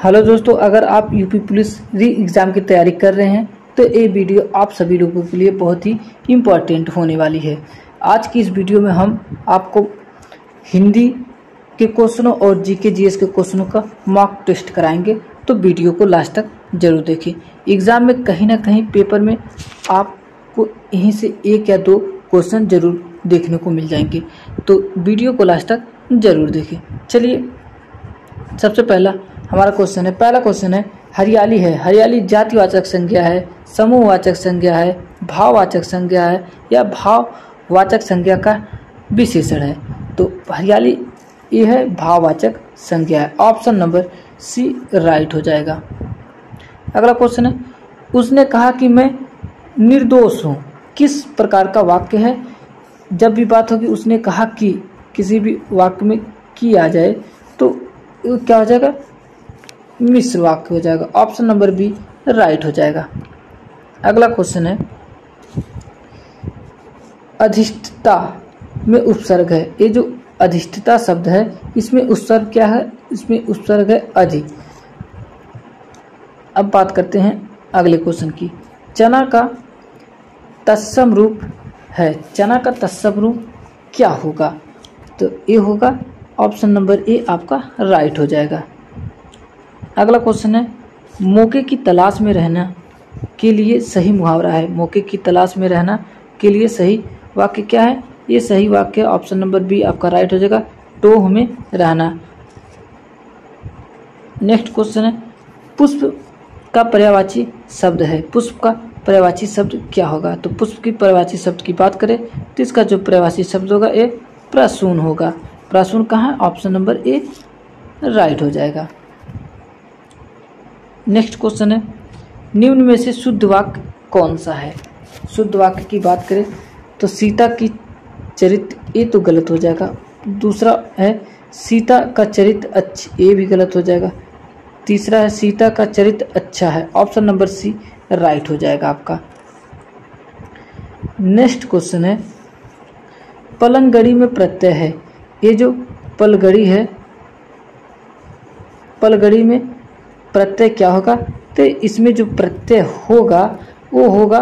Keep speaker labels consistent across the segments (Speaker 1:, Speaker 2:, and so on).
Speaker 1: Hello दोस्तों, अगर आप यूपी पुलिस री एग्ज़ाम की तैयारी कर रहे हैं तो ये वीडियो आप सभी लोगों के लिए बहुत ही इम्पोर्टेंट होने वाली है। आज की इस वीडियो में हम आपको हिंदी के क्वेश्चनों और जीके जीएस के क्वेश्चनों का मॉक टेस्ट कराएंगे, तो वीडियो को लास्ट तक जरूर देखें। एग्ज़ाम में कहीं ना कहीं पेपर में आपको यहीं से एक या दो क्वेश्चन जरूर देखने को मिल जाएंगे, तो वीडियो को लास्ट तक जरूर देखें। चलिए, सबसे पहला हमारा क्वेश्चन है। पहला क्वेश्चन है, हरियाली है। हरियाली जातिवाचक संज्ञा है, समूहवाचक संज्ञा है, भाववाचक संज्ञा है या भाववाचक संज्ञा का विशेषण है? तो हरियाली ये है भाववाचक संज्ञा है। ऑप्शन नंबर सी राइट हो जाएगा। अगला क्वेश्चन है, उसने कहा कि मैं निर्दोष हूँ। किस प्रकार का वाक्य है? जब भी बात होगी उसने कहा कि किसी भी वाक्य में की आ जाए तो क्या हो जाएगा? मिश्र वाक्य हो जाएगा। ऑप्शन नंबर बी राइट हो जाएगा। अगला क्वेश्चन है, अधिष्ठता में उपसर्ग है। ये जो अधिष्ठता शब्द है इसमें उपसर्ग क्या है? इसमें उपसर्ग है अधि। अब बात करते हैं अगले क्वेश्चन की। चना का तत्सम रूप है। चना का तत्सम रूप क्या होगा? तो ये होगा ऑप्शन नंबर ए आपका राइट हो जाएगा। अगला क्वेश्चन है, मौके की तलाश में रहना के लिए सही मुहावरा है। मौके की तलाश में रहना के लिए सही वाक्य क्या है? ये सही वाक्य ऑप्शन नंबर बी आपका राइट हो जाएगा, टोह में रहना। नेक्स्ट क्वेश्चन है, पुष्प का पर्यायवाची शब्द है। पुष्प का पर्यायवाची शब्द क्या होगा? तो पुष्प की पर्यायवाची शब्द की बात करें तो इसका जो पर्यायवाची शब्द होगा ये प्रसून होगा। प्रसून कहाँ है? ऑप्शन नंबर ए राइट हो जाएगा। नेक्स्ट क्वेश्चन है, निम्न में से शुद्ध वाक्य कौन सा है? शुद्ध वाक्य की बात करें तो सीता की चरित्र, ये तो गलत हो जाएगा। दूसरा है सीता का चरित्र अच्छा, ये भी गलत हो जाएगा। तीसरा है सीता का चरित्र अच्छा है। ऑप्शन नंबर सी राइट हो जाएगा आपका। नेक्स्ट क्वेश्चन है, पलंगड़ी में प्रत्यय है। ये जो पलगड़ी है, पलगड़ी में प्रत्यय क्या होगा? तो इसमें जो प्रत्यय होगा वो होगा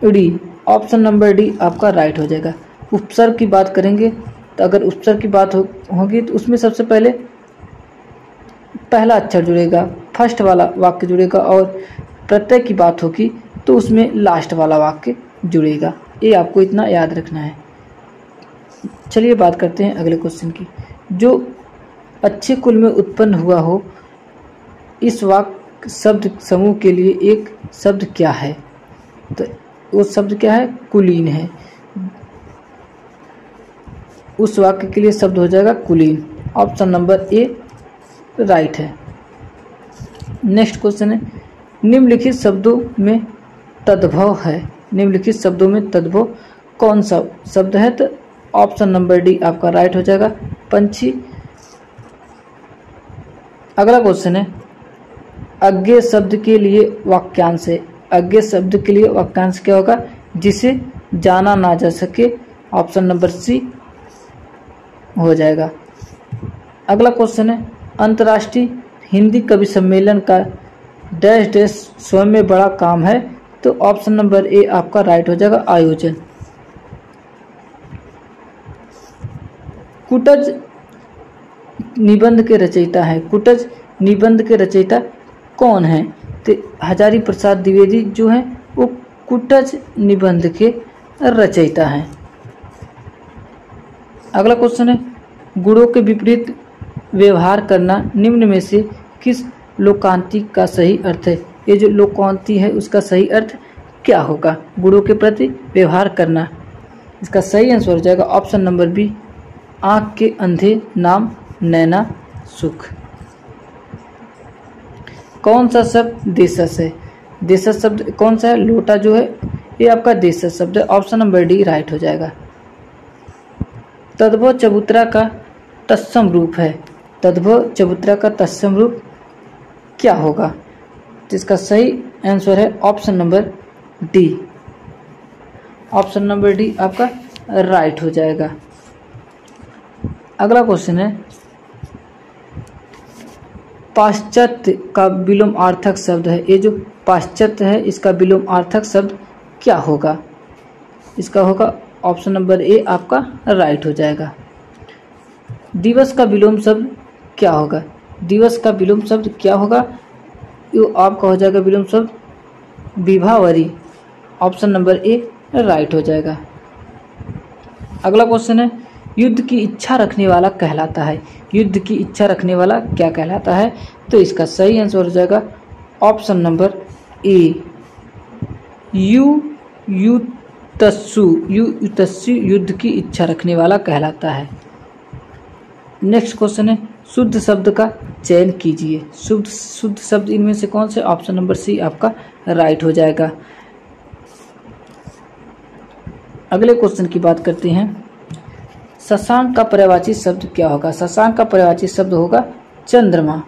Speaker 1: डी। ऑप्शन नंबर डी आपका राइट हो जाएगा। उपसर्ग की बात करेंगे तो अगर उपसर्ग की बात होगी तो उसमें सबसे पहले पहला अक्षर जुड़ेगा, फर्स्ट वाला वाक्य जुड़ेगा, और प्रत्यय की बात होगी तो उसमें लास्ट वाला वाक्य जुड़ेगा। ये आपको इतना याद रखना है। चलिए बात करते हैं अगले क्वेश्चन की। जो अच्छे कुल में उत्पन्न हुआ हो, इस वाक्य शब्द समूह के लिए एक शब्द क्या है? तो वो शब्द क्या है? कुलीन है। उस वाक्य के लिए शब्द हो जाएगा कुलीन। ऑप्शन नंबर ए राइट है। नेक्स्ट क्वेश्चन है, निम्नलिखित शब्दों में तद्भव है। निम्नलिखित शब्दों में तद्भव कौन सा शब्द है? तो ऑप्शन नंबर डी आपका राइट हो जाएगा, पंछी। अगला क्वेश्चन है, अज्ञेय शब्द के लिए वाक्यांश है। अज्ञेय शब्द के लिए वाक्यांश क्या होगा? जिसे जाना ना जा सके। ऑप्शन नंबर सी हो जाएगा। अगला क्वेश्चन है, अंतर्राष्ट्रीय हिंदी कवि सम्मेलन का डैश डैश स्वयं में बड़ा काम है। तो ऑप्शन नंबर ए आपका राइट हो जाएगा, आयोजन। कुटज निबंध के रचयिता है। कुटज निबंध के रचयिता कौन है? तो हजारी प्रसाद द्विवेदी जो हैं वो कुटज निबंध के रचयिता हैं। अगला क्वेश्चन है, गुणों के विपरीत व्यवहार करना निम्न में से किस लोकांति का सही अर्थ है? ये जो लोकांति है उसका सही अर्थ क्या होगा? गुणों के प्रति व्यवहार करना, इसका सही आंसर हो जाएगा ऑप्शन नंबर बी, आँख के अंधे नाम नैना सुख। कौन सा शब्द देशज है? देशज शब्द कौन सा है? लोटा जो है ये आपका देशज शब्द है। ऑप्शन नंबर डी राइट हो जाएगा। तद्भव चबूतरा का तत्सम रूप है। तद्भव चबूतरा का तत्सम रूप क्या होगा? जिसका सही आंसर है option number D. Option number D आपका राइट हो जाएगा। अगला क्वेश्चन है, पाश्चात्य का विलोमार्थक शब्द है, ये जो पाश्चात्य है इसका विलोमार्थक शब्द क्या होगा? इसका होगा ऑप्शन नंबर ए आपका राइट हो जाएगा। दिवस का विलोम शब्द क्या होगा? दिवस का विलोम शब्द क्या होगा? ये आपका हो जाएगा विलोम शब्द विभावरी, ऑप्शन नंबर ए राइट हो जाएगा। अगला क्वेश्चन है, युद्ध की इच्छा रखने वाला कहलाता है। युद्ध की इच्छा रखने वाला क्या कहलाता है? तो इसका सही आंसर हो जाएगा ऑप्शन नंबर ए युतस्सु युद्ध की इच्छा रखने वाला कहलाता है। नेक्स्ट क्वेश्चन है, शुद्ध शब्द का चयन कीजिए। शुद्ध शब्द इनमें से कौन से? ऑप्शन नंबर सी आपका राइट हो जाएगा। अगले क्वेश्चन की बात करते हैं, शशांक का पर्यायवाची शब्द क्या होगा? शशांक का पर्यायवाची शब्द होगा चंद्रमा,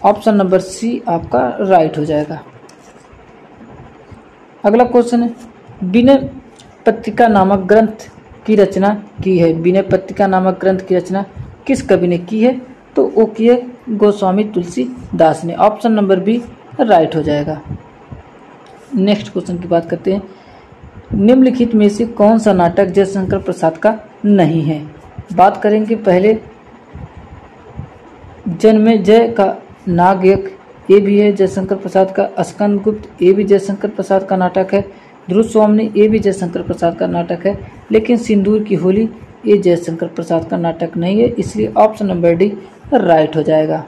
Speaker 1: ऑप्शन नंबर सी आपका राइट हो जाएगा। अगला क्वेश्चन है, विनय पत्रिका नामक ग्रंथ की रचना की है। विनय पत्रिका नामक ग्रंथ की रचना किस कवि ने की है? तो वो की है गोस्वामी तुलसीदास ने, ऑप्शन नंबर बी राइट हो जाएगा। नेक्स्ट क्वेश्चन की बात करते हैं, निम्नलिखित में से कौन सा नाटक जयशंकर प्रसाद का नहीं है? बात करेंगे पहले जन्मेजय का नागयक, ये भी है जयशंकर प्रसाद का। स्कंदगुप्त, ये भी जयशंकर प्रसाद का नाटक है। ध्रुव स्वामिनी, ये भी जयशंकर प्रसाद का नाटक है। लेकिन सिंदूर की होली ये जयशंकर प्रसाद का नाटक नहीं है, इसलिए ऑप्शन नंबर डी राइट हो जाएगा।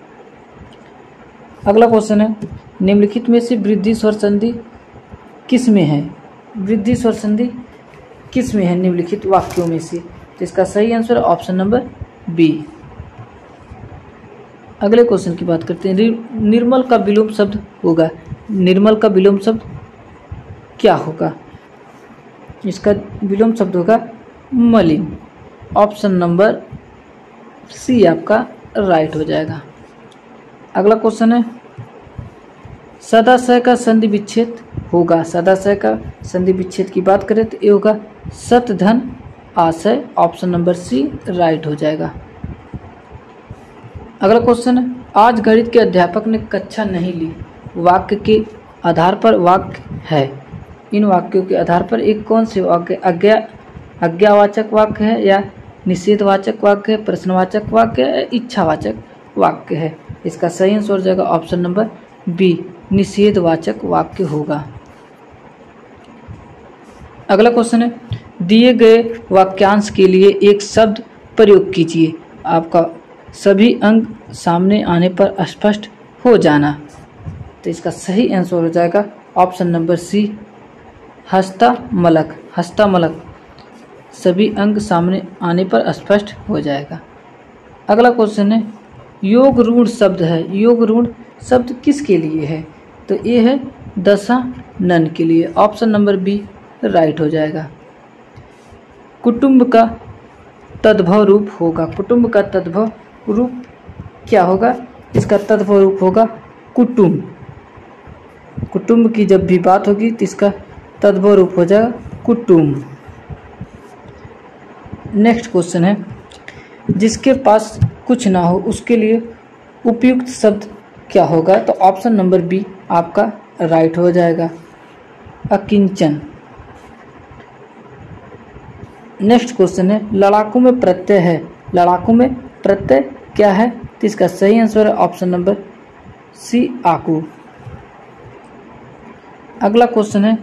Speaker 1: अगला क्वेश्चन है, निम्नलिखित में से वृद्धि स्वर संधि किस में है? वृद्धि स्वर संधि किस में है निम्नलिखित वाक्यों में से? तो इसका सही आंसर ऑप्शन नंबर बी। अगले क्वेश्चन की बात करते हैं, निर्मल का विलोम शब्द होगा। निर्मल का विलोम शब्द क्या होगा? इसका विलोम शब्द होगा मलिन, ऑप्शन नंबर सी आपका राइट हो जाएगा। अगला क्वेश्चन है, सदाशय का संधि विच्छेद होगा। सदाशय का संधि विच्छेद की बात करें तो ये होगा सत धन आशय, ऑप्शन नंबर सी राइट हो जाएगा। अगला क्वेश्चन है, आज गणित के अध्यापक ने कक्षा नहीं ली, वाक्य के आधार पर वाक्य है। इन वाक्यों के आधार पर एक कौन से वाक्य आज्ञावाचक वाक्य है, या निषेधवाचक वाक्य है, प्रश्नवाचक वाक्य है, इच्छावाचक वाक्य है? इसका सही आंसर हो जाएगा ऑप्शन नंबर बी, निषेधवाचक वाक्य होगा। अगला क्वेश्चन है, दिए गए वाक्यांश के लिए एक शब्द प्रयोग कीजिए। आपका सभी अंग सामने आने पर स्पष्ट हो जाना, तो इसका सही आंसर हो जाएगा ऑप्शन नंबर सी, हस्तामलक। हस्तामलक सभी अंग सामने आने पर स्पष्ट हो जाएगा। अगला क्वेश्चन है, योग रूढ़ शब्द है। योग रूढ़ शब्द किसके लिए है? तो ये है दशानन के लिए, ऑप्शन नंबर बी राइट हो जाएगा। कुटुंब का तद्भव रूप होगा। कुटुंब का तद्भव रूप क्या होगा? इसका तद्भव रूप होगा कुटुंब। कुटुंब की जब भी बात होगी तो इसका तद्भव रूप हो जाएगा कुटुंब। नेक्स्ट क्वेश्चन है, जिसके पास कुछ ना हो उसके लिए उपयुक्त शब्द क्या होगा? तो ऑप्शन नंबर बी आपका राइट हो जाएगा, अकिंचन। नेक्स्ट क्वेश्चन है, लड़ाकू में प्रत्यय है। लड़ाकू में प्रत्यय क्या है? तो इसका सही आंसर है ऑप्शन नंबर सी, आकू। अगला क्वेश्चन है,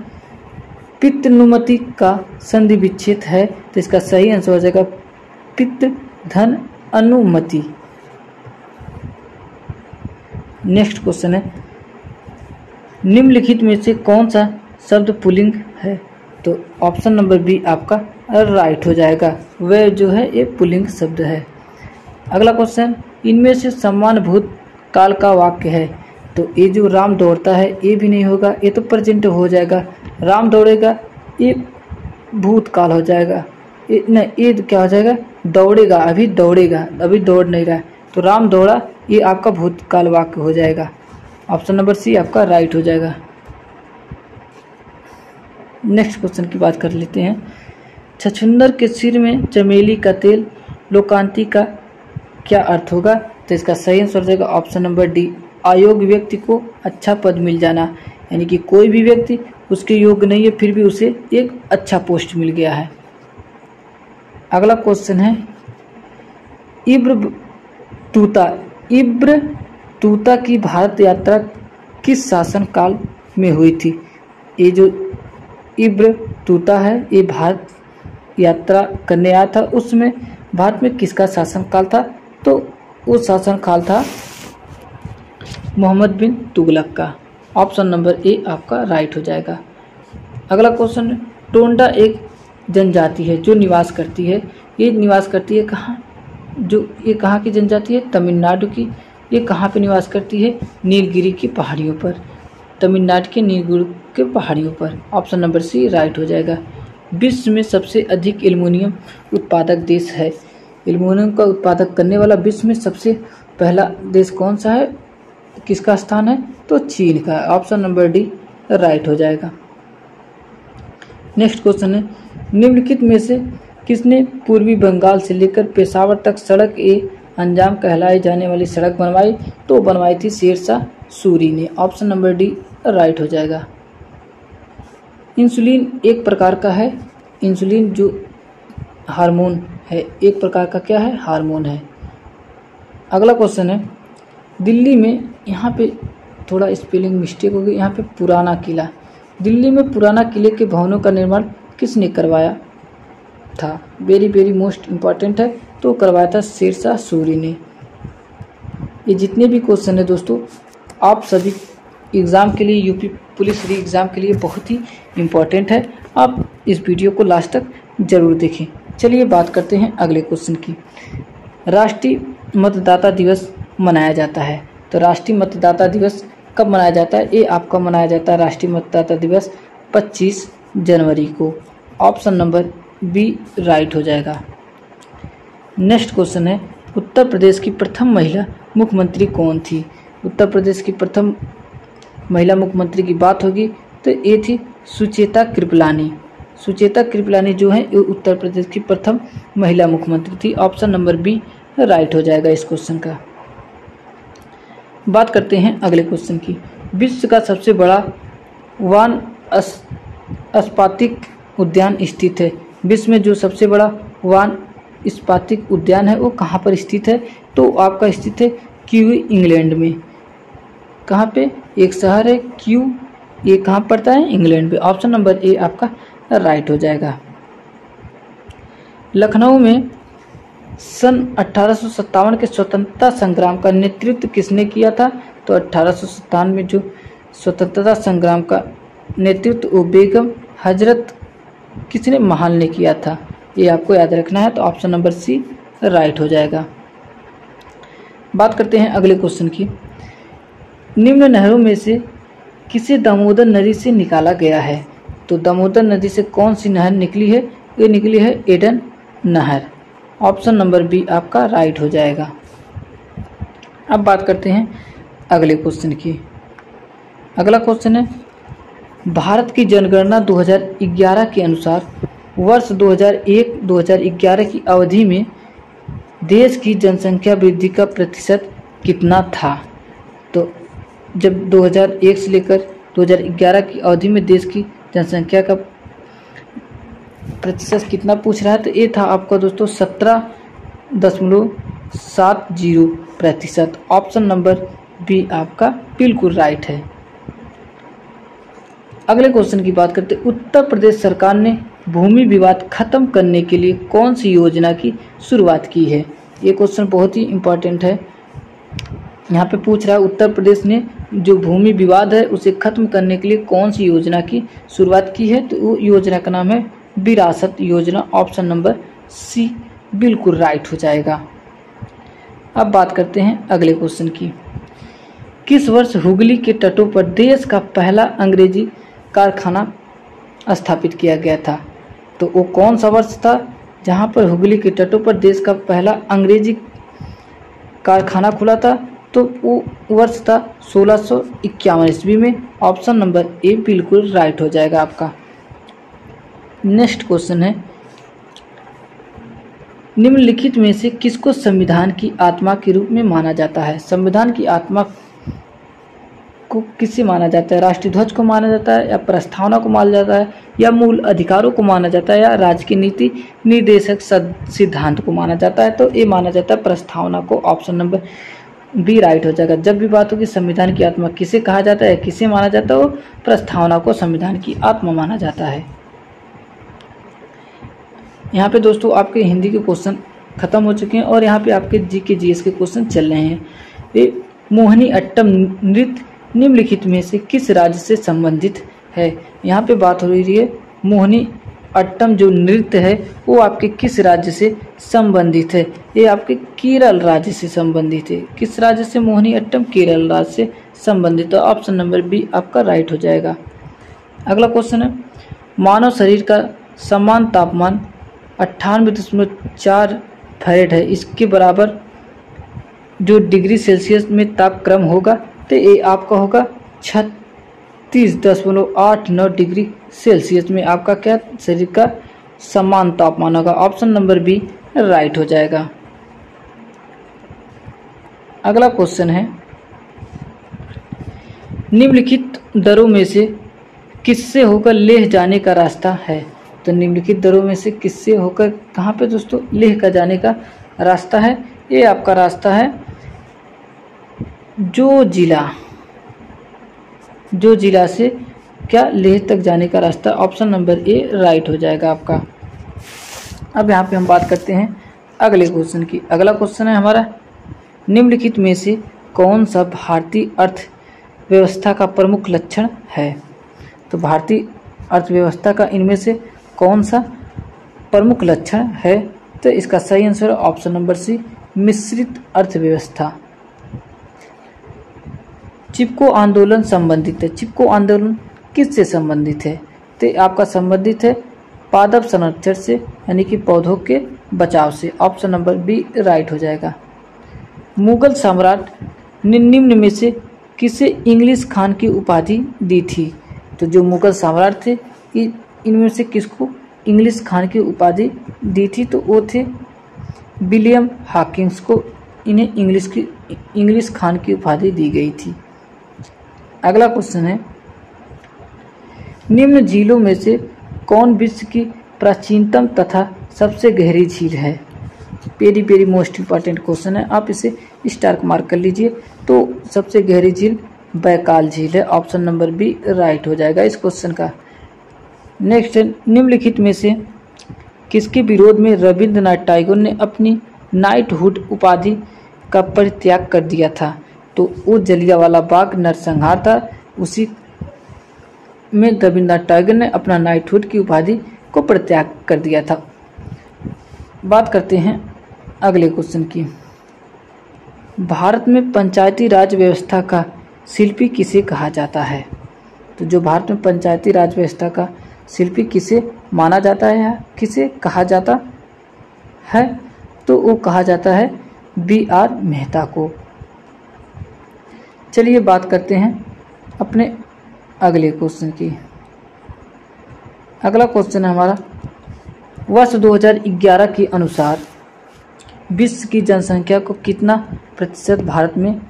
Speaker 1: पितृनुमति का संधि विच्छेद है, तो इसका सही आंसर हो जाएगा पितृ धन अनुमति। नेक्स्ट क्वेश्चन है, निम्नलिखित में से कौन सा शब्द पुल्लिंग है? तो ऑप्शन नंबर बी आपका राइट हो जाएगा, वह जो है ये पुल्लिंग शब्द है। अगला क्वेश्चन, इनमें से सम्मान भूत काल का वाक्य है। तो ये जो राम दौड़ता है ये भी नहीं होगा, ये तो प्रेजेंट हो जाएगा। राम दौड़ेगा ये भूतकाल हो जाएगा, ये क्या हो जाएगा? दौड़ेगा, अभी दौड़ेगा, अभी दौड़ नहीं रहा है, तो राम दौड़ा ये आपका भूतकाल वाक्य हो जाएगा। ऑप्शन नंबर सी आपका राइट हो जाएगा। नेक्स्ट क्वेश्चन की बात कर लेते हैं, छछूंदर के सिर में चमेली का तेल लोकांती का क्या अर्थ होगा? तो तो इसका सही आंसर हो जाएगा ऑप्शन नंबर डी, अयोग्य व्यक्ति को अच्छा पद मिल जाना, यानी कि कोई भी व्यक्ति उसके योग्य नहीं है फिर भी उसे एक अच्छा पोस्ट मिल गया है। अगला क्वेश्चन है इब्र तूता की भारत यात्रा किस शासन काल में हुई थी? ये जो इब्र तूता है ये भारत यात्रा करने आया था, उसमें भारत में किसका शासन काल था? तो वो शासन काल था मोहम्मद बिन तुगलक का। ऑप्शन नंबर ए आपका राइट हो जाएगा। अगला क्वेश्चन है टोंडा एक जनजाति है जो निवास करती है, ये निवास करती है कहाँ? ये कहाँ की जनजाति है? तमिलनाडु की। ये कहाँ पे निवास करती है? नीलगिरी की पहाड़ियों पर, तमिलनाडु के नीलगिरी के पहाड़ियों पर। ऑप्शन नंबर सी राइट हो जाएगा। विश्व में सबसे अधिक एल्युमिनियम उत्पादक देश है, एल्युमिनियम का उत्पादक करने वाला विश्व में सबसे पहला देश कौन सा है, किसका स्थान है? तो चीन का। ऑप्शन नंबर डी राइट हो जाएगा। नेक्स्ट क्वेश्चन है निम्नलिखित में से किसने पूर्वी बंगाल से लेकर पेशावर तक सड़क ए अंजाम कहलाई जाने वाली सड़क बनवाई? तो बनवाई थी शेरशाह सूरी ने। ऑप्शन नंबर डी राइट हो जाएगा। इंसुलिन एक प्रकार का है, इंसुलिन जो हार्मोन है, एक प्रकार का क्या है? हार्मोन है। अगला क्वेश्चन है दिल्ली में, यहाँ पे थोड़ा स्पेलिंग मिस्टेक हो गई, यहाँ पे पुराना किला, दिल्ली में पुराना किले के भवनों का निर्माण किसने करवाया था? वेरी मोस्ट इम्पॉर्टेंट है, तो करवाया था शेरशाह सूरी ने। ये जितने भी क्वेश्चन है दोस्तों आप सभी एग्ज़ाम के लिए, यूपी पुलिस री एग्ज़ाम के लिए बहुत ही इम्पॉर्टेंट है। आप इस वीडियो को लास्ट तक ज़रूर देखें। चलिए बात करते हैं अगले क्वेश्चन की। राष्ट्रीय मतदाता दिवस मनाया जाता है, तो राष्ट्रीय मतदाता दिवस कब मनाया जाता है? ये आपका मनाया जाता है राष्ट्रीय मतदाता दिवस 25 जनवरी को। ऑप्शन नंबर बी राइट हो जाएगा। नेक्स्ट क्वेश्चन है उत्तर प्रदेश की प्रथम महिला मुख्यमंत्री कौन थी? उत्तर प्रदेश की प्रथम महिला मुख्यमंत्री की बात होगी तो ये थी सुचेता कृपलानी। सुचेता कृपलानी जो है ये उत्तर प्रदेश की प्रथम महिला मुख्यमंत्री थी। ऑप्शन नंबर बी राइट हो जाएगा इस क्वेश्चन का। बात करते हैं अगले क्वेश्चन की। विश्व का सबसे बड़ा वानस्पतिक उद्यान स्थित है, विश्व में जो सबसे बड़ा वानस्पतिक उद्यान है वो कहाँ पर स्थित है? तो आपका स्थित है क्यू इंग्लैंड में। कहाँ पे? एक शहर है क्यू, ये कहाँ पड़ता है? इंग्लैंड पे। ऑप्शन नंबर ए आपका राइट हो जाएगा। लखनऊ में सन 1857 के स्वतंत्रता संग्राम का नेतृत्व किसने किया था? तो 1857 में जो स्वतंत्रता संग्राम का नेतृत्व वो बेगम हजरत किसने? महल ने किया था। ये आपको याद रखना है, तो ऑप्शन नंबर सी राइट हो जाएगा। बात करते हैं अगले क्वेश्चन की। निम्न नहरों में से किसे दामोदर नदी से निकाला गया है? तो दामोदर नदी से कौन सी नहर निकली है? ये निकली है एडन नहर। ऑप्शन नंबर बी आपका राइट हो जाएगा। अब बात करते हैं अगले क्वेश्चन की। अगला क्वेश्चन है भारत की जनगणना 2011 के अनुसार वर्ष 2001-2011 की अवधि में देश की जनसंख्या वृद्धि का प्रतिशत कितना था? तो जब 2001 से लेकर 2011 की अवधि में देश की जनसंख्या का प्रतिशत कितना पूछ रहा है? तो ये था आपका दोस्तों 17.70%। ऑप्शन नंबर बी आपका बिल्कुल राइट है। अगले क्वेश्चन की बात करते हैं। उत्तर प्रदेश सरकार ने भूमि विवाद खत्म करने के लिए कौन सी योजना की शुरुआत की है? ये क्वेश्चन बहुत ही इम्पोर्टेंट है। यहाँ पे पूछ रहा है उत्तर प्रदेश ने जो भूमि विवाद है उसे खत्म करने के लिए कौन सी योजना की शुरुआत की है? तो वो योजना का नाम है विरासत योजना। ऑप्शन नंबर सी बिल्कुल राइट हो जाएगा। अब बात करते हैं अगले क्वेश्चन की। किस वर्ष हुगली के तटों पर देश का पहला अंग्रेजी कारखाना स्थापित किया गया था? तो वो कौन सा वर्ष था जहां पर हुगली के तटों पर देश का पहला अंग्रेजी कारखाना खुला था? तो वो वर्ष था 1651 ईस्वी में। ऑप्शन नंबर ए बिल्कुल राइट हो जाएगा आपका। नेक्स्ट क्वेश्चन है निम्नलिखित में से किसको संविधान की आत्मा के रूप में माना जाता है? संविधान की आत्मा को किसे माना जाता है? राष्ट्रीय ध्वज को माना जाता है, या प्रस्तावना को माना जाता है, या मूल अधिकारों को माना जाता है, या राज्य की नीति निर्देशक सिद्धांत को माना जाता है? तो ये माना जाता है प्रस्तावना को। ऑप्शन नंबर बी राइट हो जाएगा। जब भी बात होगी संविधान की आत्मा किसे कहा जाता है, किसे माना जाता है, वो प्रस्तावना को संविधान की आत्मा माना जाता है। यहाँ पे दोस्तों आपके हिंदी के क्वेश्चन खत्म हो चुके हैं और यहाँ पे आपके जीके जीएस के क्वेश्चन चल रहे हैं। ये मोहिनी अट्टम नृत्य निम्नलिखित में से किस राज्य से संबंधित है? यहाँ पे बात हो रही है मोहिनी अट्टम जो नृत्य है वो आपके किस राज्य से संबंधित है? ये आपके केरल राज्य से संबंधित है। किस राज्य से? मोहिनी अट्टम केरल राज्य से संबंधित है। ऑप्शन नंबर बी आपका राइट हो जाएगा। अगला क्वेश्चन है, मानव शरीर का समान तापमान 98.4 फ़ारेनहाइट है, इसके बराबर जो डिग्री सेल्सियस में तापक्रम होगा तो ये आपका होगा 36.89 डिग्री सेल्सियस में आपका क्या शरीर का समान तापमान होगा। ऑप्शन नंबर बी राइट हो जाएगा। अगला क्वेश्चन है, निम्नलिखित दरों में से किससे होकर लेह जाने का रास्ता है? तो निम्नलिखित दरों में से किससे होकर कहाँ पे दोस्तों लेह का जाने का रास्ता है? ये आपका रास्ता है जो जिला से क्या लेह तक जाने का रास्ता। ऑप्शन नंबर ए राइट हो जाएगा आपका। अब यहाँ पे हम बात करते हैं अगले क्वेश्चन की। अगला क्वेश्चन है हमारा, निम्नलिखित में से कौन सा भारतीय अर्थव्यवस्था का प्रमुख लक्षण है? तो भारतीय अर्थव्यवस्था का इनमें से कौन सा प्रमुख लक्षण है? तो इसका सही आंसर ऑप्शन नंबर सी मिश्रित अर्थव्यवस्था। चिपको आंदोलन संबंधित है। चिपको आंदोलन किससे संबंधित है? तो आपका संबंधित है पादप संरक्षण से, यानी कि पौधों के बचाव से। ऑप्शन नंबर बी राइट हो जाएगा। मुगल सम्राट ने निम्न में से किसे इंग्लिश खान की उपाधि दी थी? तो जो मुगल सम्राट थे इनमें से किसको इंग्लिश खान की उपाधि दी थी? तो वो थे विलियम हॉकिंस को इन्हें इंग्लिश खान की उपाधि दी गई थी। अगला क्वेश्चन है, निम्न झीलों में से कौन विश्व की प्राचीनतम तथा सबसे गहरी झील है? वेरी मोस्ट इंपॉर्टेंट क्वेश्चन है, आप इसे स्टार मार्क कर लीजिए। तो सबसे गहरी झील बैकाल झील है। ऑप्शन नंबर बी राइट हो जाएगा इस क्वेश्चन का। नेक्स्ट है, निम्नलिखित में से किसके विरोध में रविंद्रनाथ टैगोर ने अपनी नाइटहुड उपाधि का परित्याग कर दिया था? तो वो जलियांवाला बाग नरसंहार था, उसी में रविंद्रनाथ टैगोर ने अपना नाइटहुड की उपाधि को परित्याग कर दिया था। बात करते हैं अगले क्वेश्चन की। भारत में पंचायती राज व्यवस्था का शिल्पी किसे कहा जाता है? तो जो भारत में पंचायती राज व्यवस्था का शिल्पी किसे माना जाता है या किसे कहा जाता है? तो वो कहा जाता है B.R. मेहता को। चलिए बात करते हैं अपने अगले क्वेश्चन की। अगला क्वेश्चन है हमारा, वर्ष 2011 के अनुसार विश्व की जनसंख्या को कितना प्रतिशत भारत में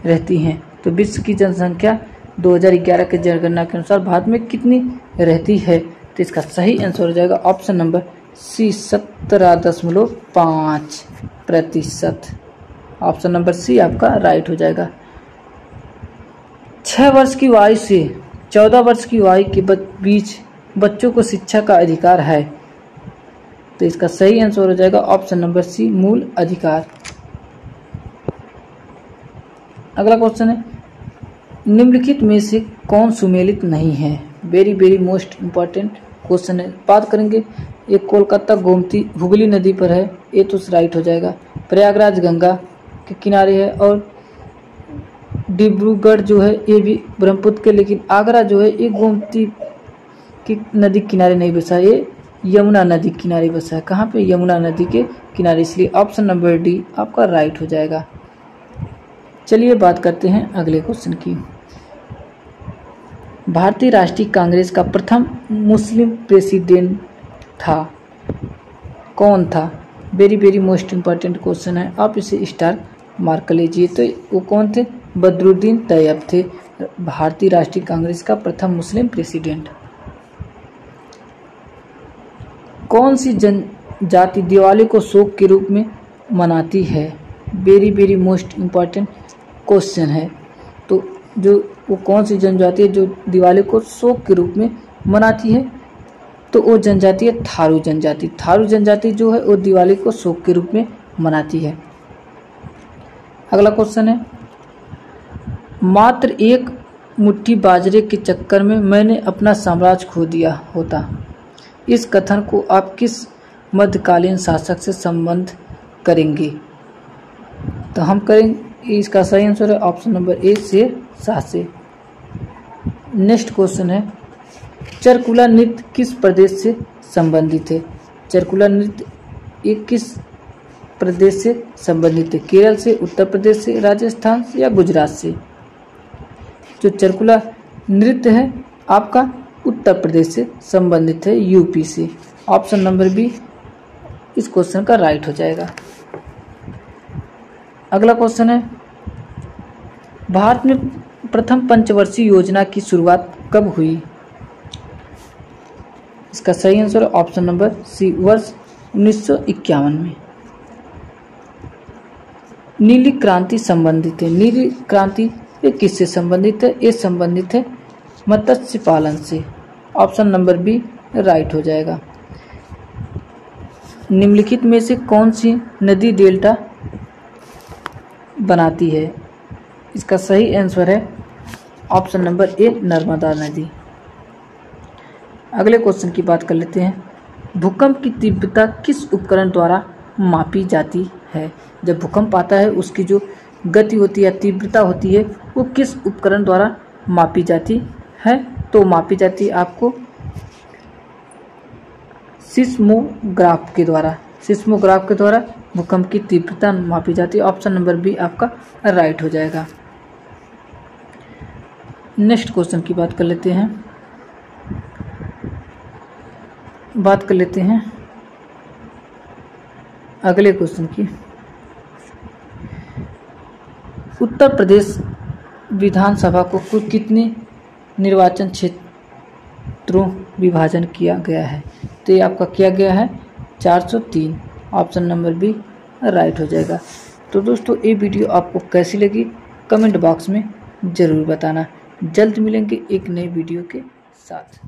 Speaker 1: रहती हैं? तो विश्व की जनसंख्या 2011 के जनगणना के अनुसार भारत में कितनी रहती है? तो इसका सही आंसर हो जाएगा option number C 17.5%। Option number C आपका राइट हो जाएगा। 6 वर्ष की आयु से 14 वर्ष की आयु के बीच बच्चों को शिक्षा का अधिकार है। तो इसका सही आंसर हो जाएगा ऑप्शन नंबर सी मूल अधिकार। अगला क्वेश्चन है, निम्नलिखित में से कौन सुमेलित नहीं है? वेरी मोस्ट इम्पॉर्टेंट क्वेश्चन है। बात करेंगे, ये कोलकाता गोमती हुगली नदी पर है, ये तो राइट हो जाएगा। प्रयागराज गंगा के किनारे है और डिब्रूगढ़ जो है ये भी ब्रह्मपुत्र के, लेकिन आगरा जो है ये गोमती की नदी किनारे नहीं बसा, ये यमुना नदी किनारे बसा है। कहाँ पे? यमुना नदी के किनारे, इसलिए ऑप्शन नंबर डी आपका राइट हो जाएगा। चलिए बात करते हैं अगले क्वेश्चन की। भारतीय राष्ट्रीय कांग्रेस का प्रथम मुस्लिम प्रेसिडेंट था कौन था? Very very most important question है, आप इसे स्टार मार्क कर लीजिए। तो वो कौन थे? बदरुद्दीन तैयब थे, भारतीय राष्ट्रीय कांग्रेस का प्रथम मुस्लिम प्रेसिडेंट। कौन सी जनजाति दिवाली को शोक के रूप में मनाती है? Very very most important question है। तो जो वो कौन सी जनजाति है जो दिवाली को शोक के रूप में मनाती है? तो वो जनजाति है थारू जनजाति। थारू जनजाति जो है वो दिवाली को शोक के रूप में मनाती है। अगला क्वेश्चन है, मात्र एक मुट्ठी बाजरे के चक्कर में मैंने अपना साम्राज्य खो दिया होता। इस कथन को आप किस मध्यकालीन शासक से संबंध करेंगे? तो हम करेंगे, इसका सही आंसर है option number A Sher Shah से। नेक्स्ट क्वेश्चन है, चरकुला नृत्य किस प्रदेश से संबंधित है? चरकुला नृत्य ये किस प्रदेश से संबंधित है? केरल से, उत्तर प्रदेश से, राजस्थान से या गुजरात से? जो चरकुला नृत्य है आपका उत्तर प्रदेश से संबंधित है, यूपी से। ऑप्शन नंबर बी इस क्वेश्चन का राइट हो जाएगा। अगला क्वेश्चन है, भारत में प्रथम पंचवर्षीय योजना की शुरुआत कब हुई? इसका सही आंसर है ऑप्शन नंबर सी वर्ष 1951 में। नीली क्रांति संबंधित है। नीली क्रांति ये किससे संबंधित है? ये संबंधित है मत्स्य पालन से। ऑप्शन नंबर बी राइट हो जाएगा। निम्नलिखित में से कौन सी नदी डेल्टा बनाती है? इसका सही आंसर है ऑप्शन नंबर ए नर्मदा नदी। अगले क्वेश्चन की बात कर लेते हैं, भूकंप की तीव्रता किस उपकरण द्वारा मापी जाती है? जब भूकंप आता है उसकी जो गति होती है, तीव्रता होती है, वो किस उपकरण द्वारा मापी जाती है? तो मापी जाती है आपको सिस्मोग्राफ के द्वारा। सिस्मोग्राफ के द्वारा भूकंप की तीव्रता मापी जाती है। ऑप्शन नंबर बी आपका राइट हो जाएगा। नेक्स्ट क्वेश्चन की बात कर लेते हैं। अगले क्वेश्चन की, उत्तर प्रदेश विधानसभा को कुल कितने निर्वाचन क्षेत्रों विभाजन किया गया है? तो ये आपका किया गया है 403। ऑप्शन नंबर बी राइट हो जाएगा। तो दोस्तों ये वीडियो आपको कैसी लगी कमेंट बॉक्स में ज़रूर बताना। जल्द मिलेंगे एक नए वीडियो के साथ।